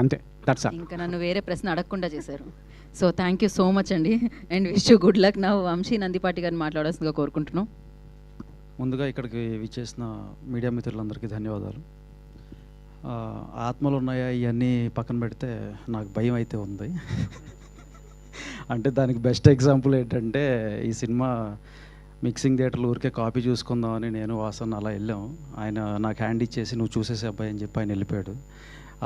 అంతే. That's all. ఇంకా నన్ను వేరే ప్రశ్న అడగకుండా చేశారు. So thank you so much అండి and wish you good luck. నా వంశీ నందిపాటి గారిని మాట్లాడాల్సిందిగా కోరుకుంటున్నాం. ముందుగా ఇక్కడికి విచ్చేసిన మీడియా మిత్రులందరికీ ధన్యవాదాలు. ఆత్మలు ఉన్నాయా ఇవన్నీ పక్కన పెడితే నాకు భయం అయితే ఉంది. అంటే దానికి బెస్ట్ ఎగ్జాంపుల్ ఏంటంటే ఈ సినిమా మిక్సింగ్ థియేటర్లు ఊరికే కాపీ చూసుకుందామని నేను వాసన్ అలా వెళ్ళాం. ఆయన నాకు హ్యాండ్ ఇచ్చేసి నువ్వు చూసేసే అబ్బాయి అని చెప్పి ఆయన వెళ్ళిపోయాడు.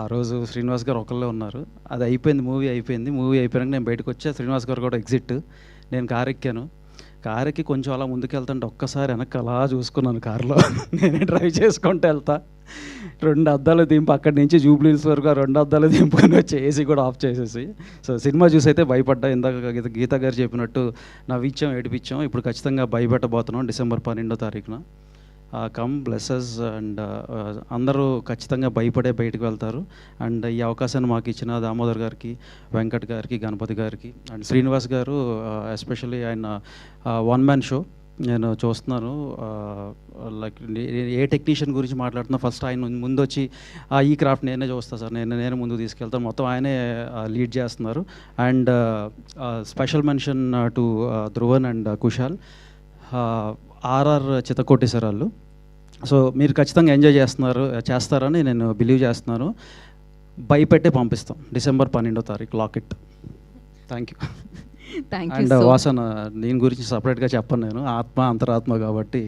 ఆ రోజు శ్రీనివాస్ గారు ఒకళ్ళే ఉన్నారు. అది అయిపోయింది, మూవీ అయిపోయింది. మూవీ అయిపోయాక నేను బయటకు వచ్చా, శ్రీనివాస్ గారు కూడా ఎగ్జిట్. నేను కారు ఎక్కాను. కారు ఎక్కి కొంచెం అలా ముందుకు వెళ్తుంటే ఒక్కసారి వెనక్కి అలా చూసుకున్నాను కారులో. నేనే డ్రైవ్ చేసుకుంటూ వెళ్తా. 2 అద్దాలు దింపు అక్కడి నుంచి జూబ్లీహిల్స్ వరకు ఆ 2 అద్దాలు దింపుకొని వచ్చి ఏసీ కూడా ఆఫ్ చేసేసి. సో సినిమా చూసి అయితే భయపడ్డా. ఇందాక గీత గారు చెప్పినట్టు నవ్విచ్చాం, ఏడిపించాం. ఇప్పుడు ఖచ్చితంగా భయపెట్టబోతున్నాం డిసెంబర్ 12వ తారీఖున. కమ్ బ్లెస్సెస్ అండ్ అందరూ ఖచ్చితంగా భయపడే బయటకు వెళ్తారు. అండ్ ఈ అవకాశాన్ని మాకు ఇచ్చిన దామోదర్ గారికి, వెంకట్ గారికి, గణపతి గారికి అండ్ శ్రీనివాస్ గారు ఎస్పెషల్లీ ఆయన 1 మ్యాన్ షో నేను చూస్తున్నాను. లైక్ ఏ టెక్నీషియన్ గురించి మాట్లాడుతున్నా ఫస్ట్ ఆయన ముందు వచ్చి ఈ క్రాఫ్ట్ నేనే చూస్తాను సార్, నేను ముందుకు తీసుకెళ్తాను, మొత్తం ఆయనే లీడ్ చేస్తున్నారు. And special mention to Dhruvan and Kushal, RR చితకొట్టేశారు. సో మీరు ఖచ్చితంగా ఎంజాయ్ చేస్తారని నేను బిలీవ్ చేస్తున్నాను. భయపెట్టే పంపిస్తాం డిసెంబర్ 12వ తారీఖు లాకెట్. Thank you. అండ్ వాసన దీని గురించి సపరేట్గా చెప్పను, నేను ఆత్మ అంతరాత్మ కాబట్టి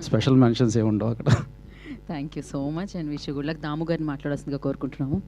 స్పెషల్ మెన్షన్స్ ఏమి ఉండవు అక్కడ. Thank you so much and wish you good luck. Damu గారిని మాట్లాడాల్సిందిగా కోరుకుంటున్నాము.